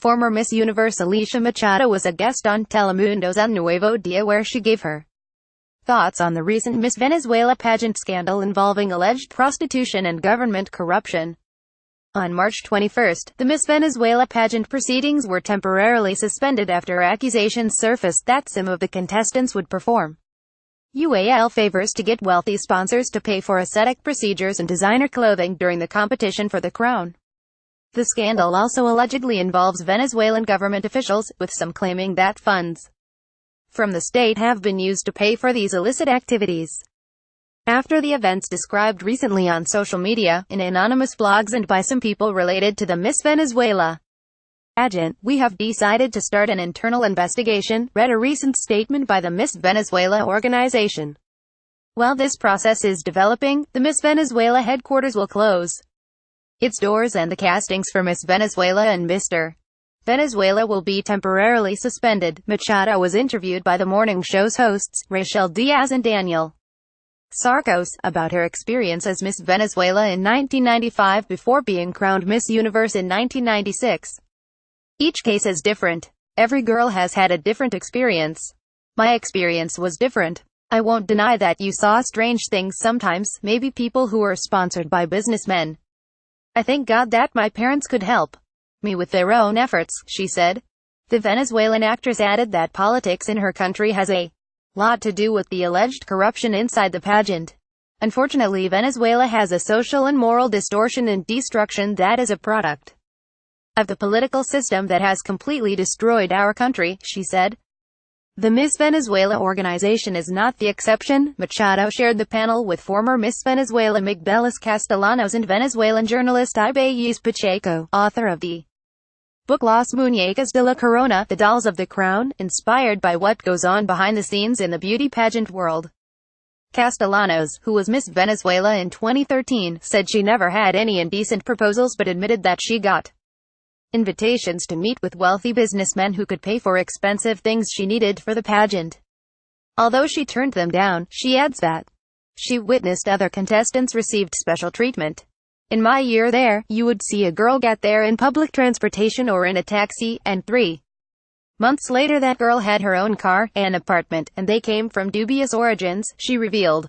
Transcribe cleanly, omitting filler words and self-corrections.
Former Miss Universe Alicia Machado was a guest on Telemundo's El Nuevo Dia, where she gave her thoughts on the recent Miss Venezuela pageant scandal involving alleged prostitution and government corruption. On March 21, the Miss Venezuela pageant proceedings were temporarily suspended after accusations surfaced that some of the contestants would perform UAL favors to get wealthy sponsors to pay for aesthetic procedures and designer clothing during the competition for the crown. The scandal also allegedly involves Venezuelan government officials, with some claiming that funds from the state have been used to pay for these illicit activities. After the events described recently on social media, in anonymous blogs and by some people related to the Miss Venezuela pageant, we have decided to start an internal investigation, read a recent statement by the Miss Venezuela organization. While this process is developing, the Miss Venezuela headquarters will close its doors and the castings for Miss Venezuela and Mr. Venezuela will be temporarily suspended. Machado was interviewed by the morning show's hosts, Rachel Diaz and Daniel Sarcos, about her experience as Miss Venezuela in 1995 before being crowned Miss Universe in 1996. Each case is different. Every girl has had a different experience. My experience was different. I won't deny that you saw strange things sometimes, maybe people who were sponsored by businessmen. I thank God that my parents could help me with their own efforts, she said. The Venezuelan actress added that politics in her country has a lot to do with the alleged corruption inside the pageant. Unfortunately, Venezuela has a social and moral distortion and destruction that is a product of the political system that has completely destroyed our country, she said. The Miss Venezuela organization is not the exception. Machado shared the panel with former Miss Venezuela Migdalis Castellanos and Venezuelan journalist Ibayis Pacheco, author of the book Las Muñecas de la Corona, The Dolls of the Crown, inspired by what goes on behind the scenes in the beauty pageant world. Castellanos, who was Miss Venezuela in 2013, said she never had any indecent proposals but admitted that she got invitations to meet with wealthy businessmen who could pay for expensive things she needed for the pageant. Although she turned them down, she adds that she witnessed other contestants received special treatment. In my year there, you would see a girl get there in public transportation or in a taxi, and 3 months later that girl had her own car, an apartment, and they came from dubious origins, she revealed.